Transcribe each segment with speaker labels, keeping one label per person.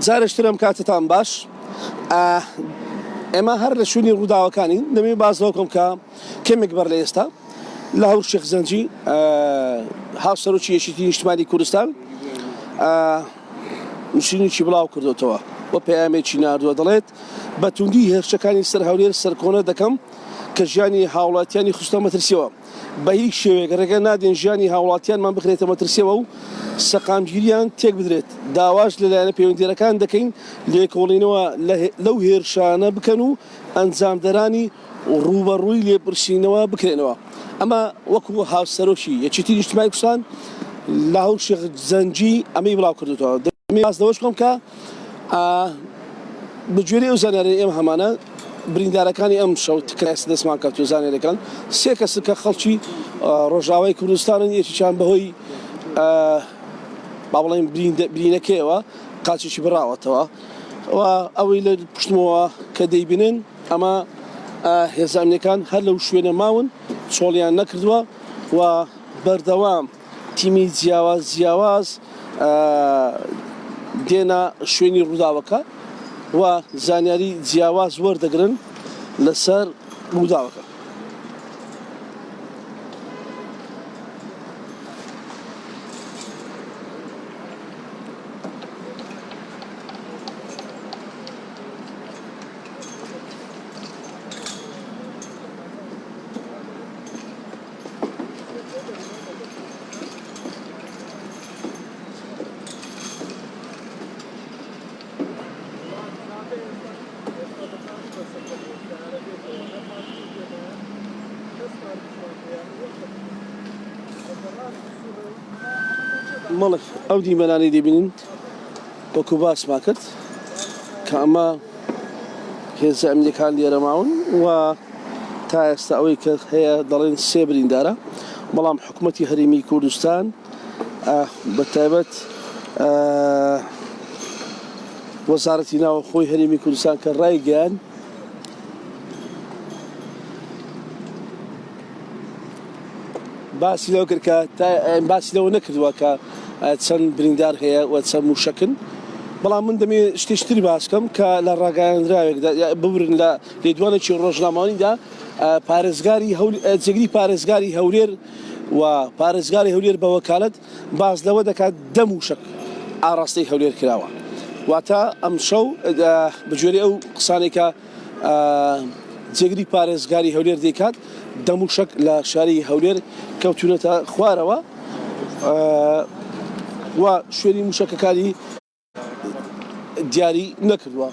Speaker 1: جارشترم کاتتان باش ئێمە هەر لە شوێنی ڕووداوەکانی دەمێ بازەوەکەم کە کەمێک بەر لە ئێستا لە هەور شێخ زەنجی هاوسەرۆکی یەکێتی نیشتیمانی کوردستان نووسینێکی بڵاو کردوتەوە بۆ پەیامێکی ناردووە دەڵێت بە توندی هێرشەکانی سەر هەولێر سەرکۆنە دەکەم کە ژیانی هاوڵاتیانی خستە مەترسیەوە بە هیچ شێوەیەک ڕێگە نادێن ژیانی هاوڵاتیانمان بخرێتە مەترسیەوە و سەقامگیریان تێک بدرێت داواش لەلایەنە پەیوەندیەکان دەکەین لێکۆڵینەوە لەو هێرشانە بکەن و ئەنجامدەرانی ڕوبەڕووی لێپرسینەوە بکرێنەوە ئەمە وەکو هاوسەرۆکی یەکێتی نیشتیمانی کوردستان لە هەور شێخ زەنجی ئەمەی بڵاو کردوتەوە دەمێ باس دەوەش بکەم کە بەگوێرەی ئەو زانیاری ئێمە هەمانە بریندارەکانی ئەم شەو تکرایس دەستمان کەوتو زانیاریەکان سێ کەسن کە خەڵکی ڕۆژاوای کوردستانن یەکێکیان بەهۆی با بڵێن برینەکەیەوە قاچێکی بڕاوەتەوە و ئەوەی لە پشتمەوە کە دەیبینن ئەمە هێزانیەکان هەر لەو شوێنە ماون چۆڵیان نەکردووە و بەردەوام تیمی جیاواز دێنە شوێنی ڕووداوەکە و زانیاری جیاواز وەردەگرن لەسەر ڕووداوەکە. مەڵێ ئەو دیمەنانی دەبینن وەکو باسمان کرد کە ئەمە هێزە ئەمنیەکان لێرە ماون و تا ئێستا ئەوەی کە هەیە دەڵێن سێ بریندارە بەڵام حکوومەتی هەرێمی کوردستان بە تایبەت وەزارەتی ناوەخۆی هەرێمی کوردستان کە ڕایگەیان باسی لەو کرد کە باسی لەوە نەکردووە کە چەند بریندار هەیە و چەند موشەکن بەڵام من دەمێ شتێشتری باسکەم کە لە ڕاگەیاندراوێکدا ببرن لە لێدوانێکی ڕۆژنامەوانیدا پارێزگاری جێگری پارێزگاری هەولێر و پارێزگاری هەولێر بە وەکالەت باز لەوە دەکات 10 موشک ئاڕاستەی هەولێر کراوە واتە ئەم شەو بەگوێرەی ئەو قسانێکە جێگری پارێزگاری هەولێر دەیکات 10 موشک لە شاری هەولێر کەوتونەتە خوارەوە و شوێنی موشەکەکانی دیاری نەکردووە.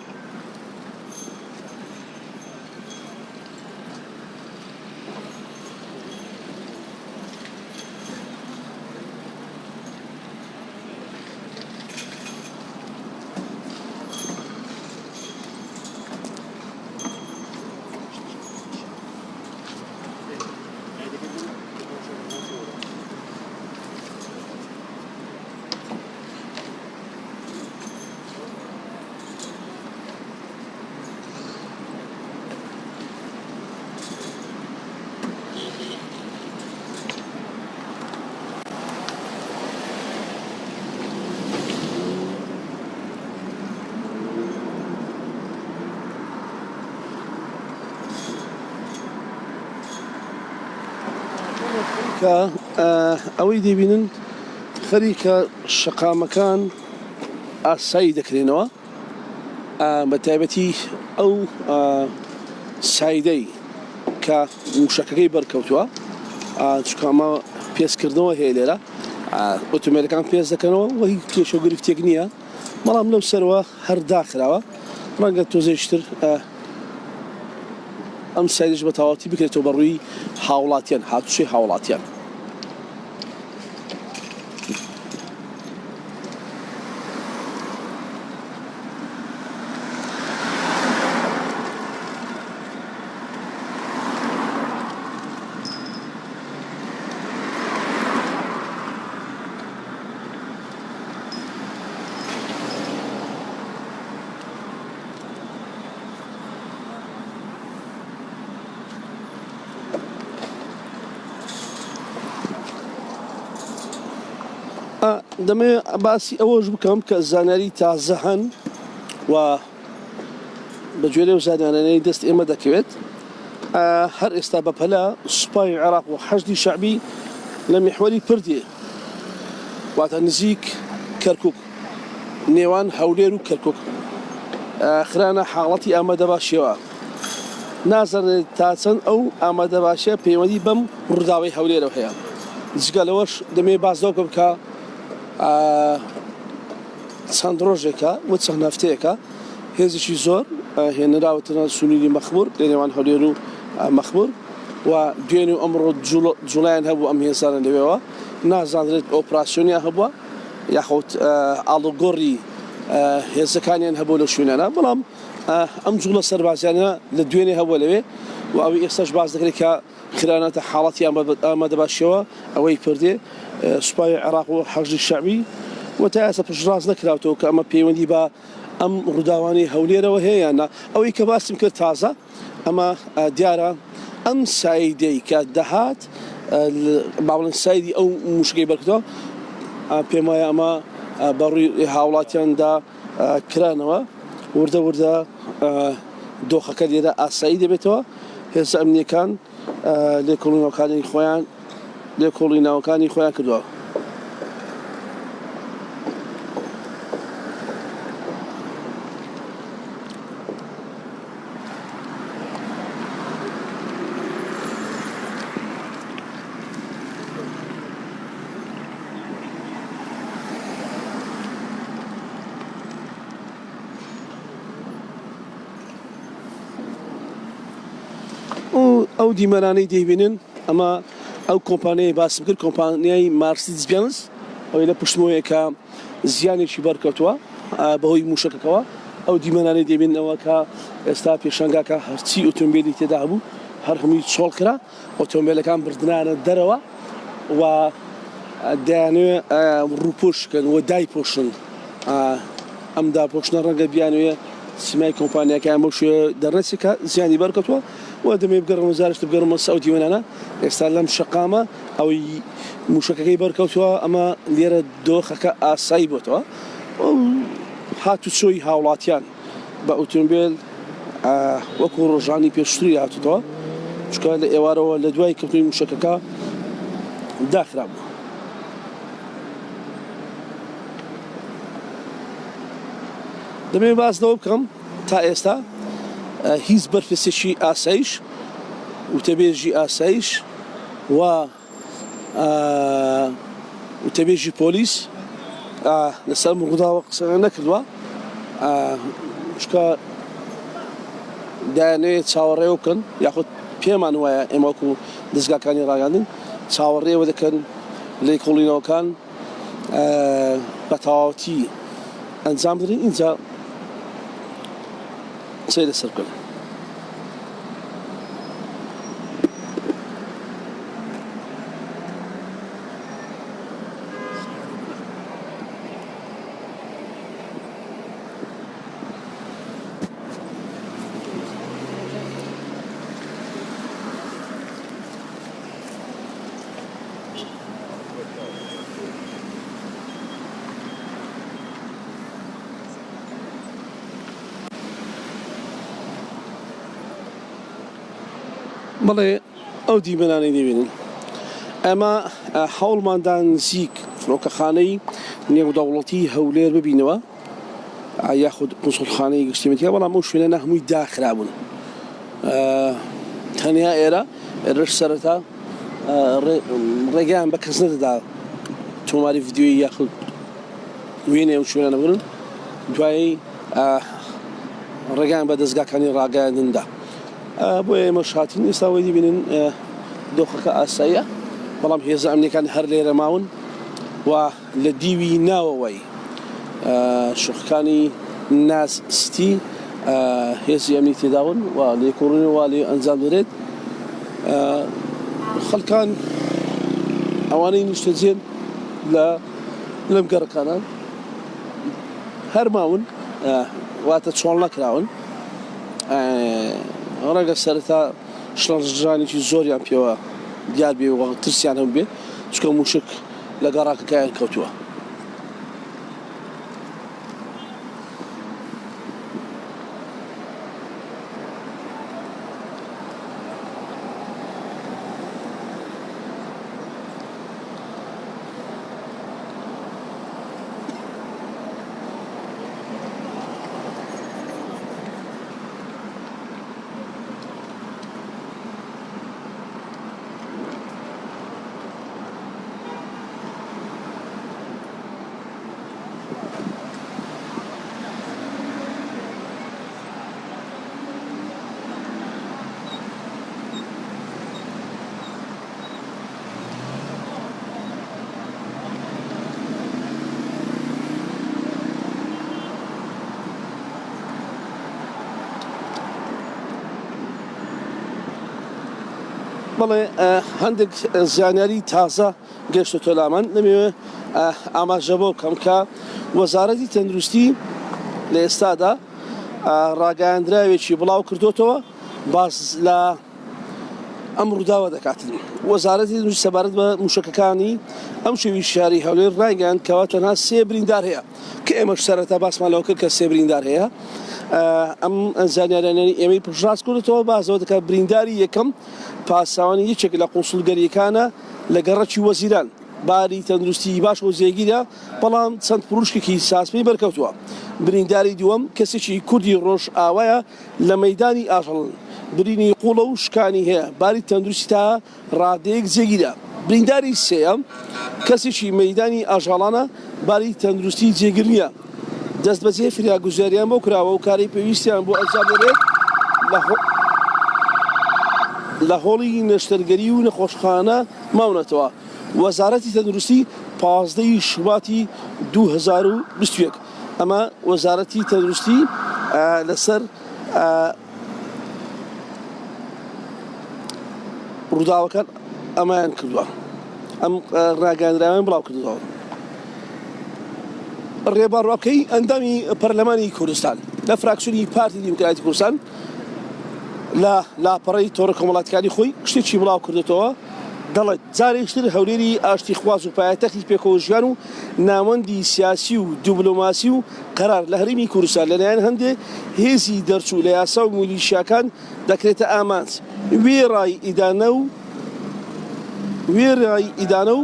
Speaker 1: کە ئەوەی دەبینن خەریکە شەقامەکان ئاسایی دەکرێنەوە بە تایبەتی ئەو سایدەی کە موشەکەکەی بەرکەوتووە چکامە پێسکردنەوە هەیە لێرە ئۆتۆمۆبیلەکان پێس دەکەنەوە و هیچ کێشە و گرفتێک نییە بەڵام لەو سەرەوە هەر داخراوە ڕەنگە تۆزێشتر ئەم سایدش بە تەواوەتی بکرێتەوە بەڕووی هاوڵاتیان هاتوچەی هاوڵاتیان. دەمێ باسی ئەوەش بکەم کە زانیاری تازە هەن و بەگوێرە و زانیارانەی دەست ئێمە دەکەوێت هەر ئێستا بەپەلا سوپای عێراق و حەشدی شەعبی لە میحوەری پردێ واتە نزیک کەرکووک نێوان هەولێر و کەرکووک خرانە حاڵەتی ئامادەباشیەوە نازانێت تا چەند ئەو ئامادەباشیە پەیوەندی بەم ڕووداوەی هەولێرەوە هەیە جگە لەوەش دەمێ بازدەوکە بکە چەند ڕۆژێکە و چەند هەفتەیەکە هێزێکی زۆر هێنراوەتەنە سونیلی مەخمور لە نێوان هەولێر و مەخمور و دوێنێ و ئەمڕۆ جوڵایان هەبوو ئەم هێزانە لەوێەوە نازانرێت ئۆپراسیۆنیان هەبووە یاخۆت ئاڵۆگۆڕی هێزەکانیان هەبوو لە شوێنانە بەڵام ئەم جوڵە سەربازیانە لە دوێنێ هەبووە لەوێ و ئەوەی ئێستاش باز دەکرێت کە خرانەتە حاڵەتی ئامادەباشیەوە ئەوەی پردێ سوپای عێراق و حەشدی شەعبی و تا ئێستا پشتڕاست نەکراوەوە کە ئەمە پەیوەندی بە ئەم ڕووداوانی هەولێرەوە هەیە یاننا ئەوەی کە باسم کرد تازە ئەمە دیارە ئەم سایدەی کە دەهات باڵن سایدی ئەو موشکەی بەرکردەوە پێم وایە ئەمە بەڕووی هاوڵاتیاندا کرانەوە وردە وردە دۆخەکە لێرە ئاسایی دەبێتەوە هێزە ئەمنیەکان لێکۆڵیناوەکانی خۆیان کردووە ئەو دیمەرانەی دەیبینن ئەمە ئەو کۆمپانیای باسم کرد کۆمپانیای مارسیدس بێنز ئەوەی لە پشتمەوەیەکە زیانێکی بەرکەوتووە بەهۆی موشکەکەەوە ئەو دیمەرانەی دەبینەوە کە ئێستا پێشەنگاکە هەرچی ئۆتۆمبیلی تێدا هەبوو هەر هەمووی چۆڵ کرا ئۆتۆمبیلەکان بردنانە دەرەوە و دەیانوێت ڕووپۆشکن و دایپۆشن ئەم داپۆشنە ڕەنگە بیانوێ سیمای کۆمپانیەکەیان بەو شوێ دەرنەچێکە زیانی بەرکەوتووە و دەمێ بگەڕم وزارشت بگەڕمە سەعودی وێنانە ئێستا لەم شەقامە ئەوەی موشکەکەی بەرکەوتووە ئەمە لێرە دۆخەکە ئاسایی بۆتەوە هاتو چۆی هاوڵاتیان بە ئۆتۆمبیل وەکو ڕۆژانی پێشتری هاتوتەوە چکە لە ئێوارەوە لە دوای کەوتنی موشکەکە داخرا بوو دەمێ باسەوە بکەم تا ئێستا هیچ بەرپرسێکی ئاسایش وتەبێژی ئاسایش و وتەبێژی پۆلیس لەسەر ڕووداوە قسە نەکردووە چکە دایانەوێت چاوەڕێ بکەن یاخود پێمان وایە ئێمە وەکو دەستگاکانی ڕاگەاندن چاوەڕێوە دەکەن لێکۆڵینەوەکان بە تەواوەتی ئەنجام بدرێن ئینجا قسەی لەسەر بکەن بەڵێ ئەو دیمەنانەی دەبینن ئەمە هەوڵماندان نزیک فڕۆکەخانەی نێودەوڵەتی هەولێر ببینەوە یاخود قوسڵخانەی گشتیمەتیە بەڵام ئەو شوێنە هەمووی داخرابوون تەنیا ئێرە ئێرەش سەرەتا ڕێگەیان بە کەس نەدەدا تۆماری ڤیدیۆیی یاخود وێنێ ئەو شوێنە بگرن دوایی ڕێگەیان بە دەستگاکانی ڕاگەیاندندا بۆ ئێمە شاتین ئێستاوەی دیبینن دۆخەکە ئاساییە بەڵام هێزە ئەمنیەکان هەر لێرە ماون و لە دیوی ناوەوەی شوخەکانی ناستی هێزی ئەمنی تێداون و لێکۆڕینەوە وا لێ ئەنجام دەدرێت خەڵکان ئەوانەی نیشتەجێن لەم گەڕەکانان هەر ماون واتە چۆڵ نەکراون ڕەنگە سەرەتا شڵەژانێکی زۆریان پێوە دیار بێ و ترسیان هەم بێ چکە موشک لە گەڕاکەکەیان کەوتووە بەڵێ هەندێک زانیاری تازە گەشتۆ لامان نەمەوێ ئاماژە بۆ بکەم کە وەزارەتی تەندروستی لە ئێستادا ڕاگەیاندراوێکی بڵاو کردوتەوە باس لە ئەم ڕووداوە دەکاتن. وەزارەتی تەندروستی سەبارەت بە موشکەکانی ئەم شێوی شاری هەولێر ڕایگەیاند کەوا تەنها 3 بریندار هەیە کە ئێمەش سەرەتا باسمان لەوە کرد کە 3 بریندار هەیە. ئەم زانیاریانەی ئێمەی پشتڕاست کردێتەوە بازەوە دەکات برینداری یەکەم پاساوانی یەکێک لە قونسڵگەریەکانە لە گەڕەکی وەزیران باری تەندروستی باش و زێگیرە بەڵام چەند پروشکێکی ساسپەی بەرکەوتووە. برینداری دووەم کەسێکی کوردی ڕۆژ ئاوایە لە مەیدانی ئاژەڵ برینی قوڵە و شکانی هەیە باری تەندروستی تا ڕادەیەک جێگیرە. برینداری سێەم کەسێکی مەیدانی ئاژەڵانە باری تەندروستی جێگر نییە. دەست بەجێ فریاگوزاریان بۆ کراوە و کاری پێویستیان بۆ ئەنجام دەدرێت لە هۆڵی نەشتەرگەری و نەخۆشخانە ماونەتەوە. وەزارەتی تەندروستی 15 شوباتی 2021 ئەمە وەزارەتی تەندروستی لەسەر ڕووداوەکان ئەمایان کردووە، ئەم ڕاگەاندراویان بڵاو کردووە. ڕێباڕواکەی ئەندامی پەرلەمانی کوردستان لە فراکسیۆنی پارتی دیموکراتی کوردستان لە لاپەڕەی تۆڕە کۆمەڵاتیەکانی خۆی شتێکی بڵاو کردێتەوە دەڵێت جارێکتر هەولێری ئاشتی خواز و پایتەختی پێکەوەژیان و ناوەندی سیاسی و دیبلۆماسی و قەرار لە هەرێمی کوردستان لەلایەن هەندێک هێزی دەرچوو لە یاسا و میلیشیاکان دەکرێتە ئامانج. وێ ڕای ئیدانە و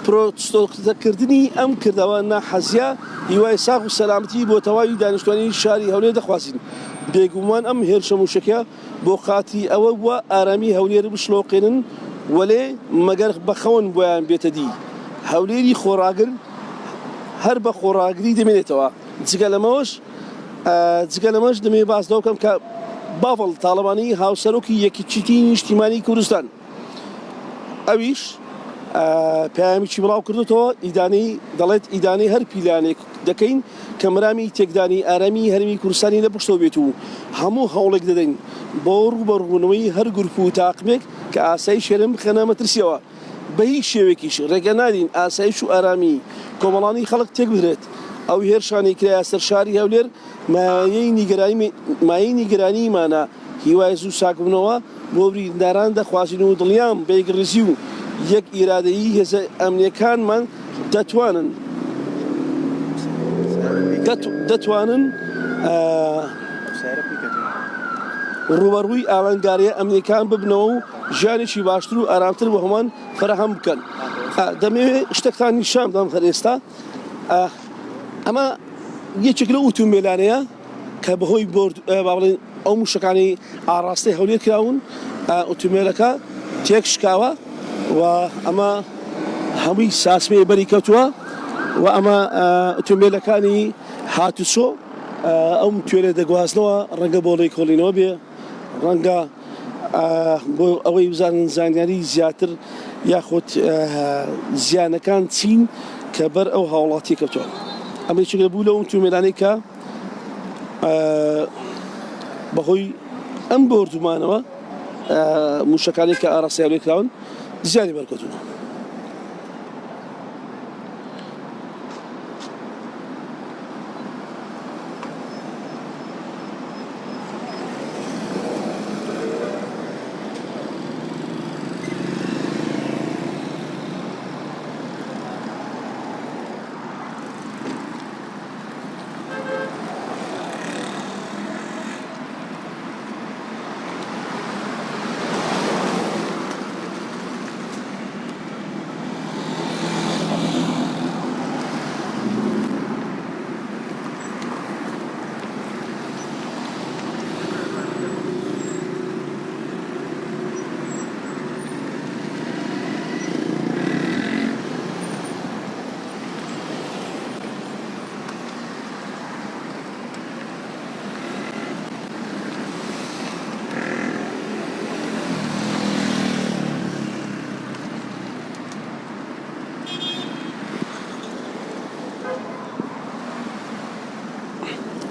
Speaker 1: پرۆتستۆکردنی ئەم کردەوە ناحەزیە هیوای ساغ و سەلامەتی بۆ تەواوی دانیشتوانی شاری هەولێر دەخوازین. بێگومان ئەم هێرشە موشکە بۆ خاتی ئەوە بووە ئارامی هەولێر بشلۆقێنن وەلێ مەگەر بەخەون بۆیان بێتە دی. هەولێری خۆڕاگر هەر بە خۆڕاگری دەمێنێتەوە. جگە لەمەش دەمێ باس لەو بکەم کە باڤڵ تاڵەبانی هاوسەرۆکی یەکیچیتی نیشتیمانی کوردستان ئەویش پەیامیی بڵاو کردوتەوە دەڵێت ئیدانەی هەر پیلانێک دەکەین کە مرامی تێکدانی ئارامی هەرمی کوردستانی لە پشتەوە بێت و هەموو هەوڵێک دەدەین بۆ ڕوبەڕوونەوەی هەر گروپ و تاقمێک کە ئاسایی شێرم بخەنە مەترسیەوە. بە هیچ شێوێکیش ڕێگە نادین ئاسایش و ئارامی کۆمەڵانی خەڵک تێک بدرێت. ئەو هێرشانی کرایە سەر شاری هەولێر مایەی نیگەرانیمانە هیوای زوو ساکبوونەوە بۆ برینداران دەخوازین و دڵیان بێگڕزی و یەک ئیرادەیی هێزە ئەمنیەکانمان دەتوانن ڕوبەڕووی ئاوەنگاریە ئەمنیەکان ببنەوە و ژیانێکی باشتر و ئارامتر بۆ هەمان فراهەم بکەن. دەمەوێت شتێکتان نیشان بدەم هەر ئێستا. ئەمە یەکێک لە ئۆتۆمبیلانەیە کە بەهۆی باڵێن ئەو موشەکانی ئاڕاستەی هەولێر کراون ئۆتۆمبیلەکە تێک شکاوە و ئەمە هەمووی ساسمەیە بەری کەوتووە و ئەمە ئۆتۆمبیلەکانی هاتوچۆ ئەم توێنێ دەگوازنەوە ڕەنگە بۆڵی کۆڵینەوە بێ ڕەنگە بۆ ئەوەی بزانن زانیاری زیاتر یاخود زیانەکان چین کە بەر ئەو هاوڵاتی کەوتووە. ئەمە چگە بوو لە ئۆتۆمبیلانەی کە بەهۆی ئەم بۆردومانەوە موشەکانی کە ئاڕاستەی هەولێر کراون زیانی بەرکەوتوون.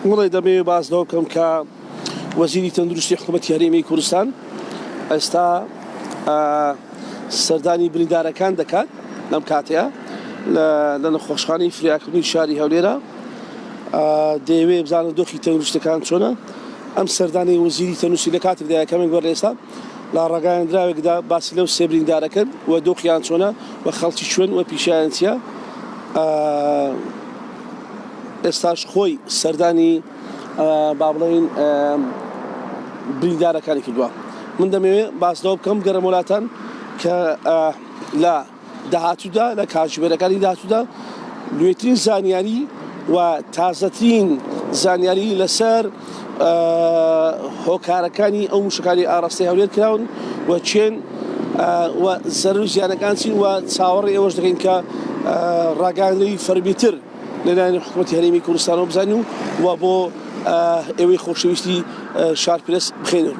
Speaker 1: وڵێ دەمەوێت باسەوە بکەم کە وەزیری تەندروستی حکوومەتی هەرێمی کوردستان ئێستا سەردانی بریندارەکان دەکات لەم کاتەیە لە نەخۆشخانەی فریاکردنی شاری هەولێرە دەیەوێت بزانە دۆخی تەندروستەکان چۆنە ئەم سەردانی وەزیری تەندروستی لە کاتێکدا کەمێک وەرە ئێستا لە ڕاگەیاندراوێکدا باسی لەو سێ بریندارەکەن و دۆخیان چۆنە و خەڵکی شوێن و پیشەییان چییە ئێستاش خۆی سەردانی با بڵێن بریندارەکانی کردووە من دەمەوێت باسەوە بکەم گەرە وڵاتان کە لە داهاتوودا لە کاتژمێرەکانی داهاتوودا نوێترین زانیاری و تازەترین زانیاری لەسەر هۆکارەکانی ئەو موشکانی ئاڕاستی هەولێر کراون و چێن و زەرر و زیانەکان چین و چاوەڕێی ئێوەش دەکەین کە ڕاگەاندنەوەی فەرمیتر لەلایەن حکوومەتی هەرێمی کوردستانەوە بزانین و بۆ ئێوەی خۆشەویستی شارپرێس بخێنەوە.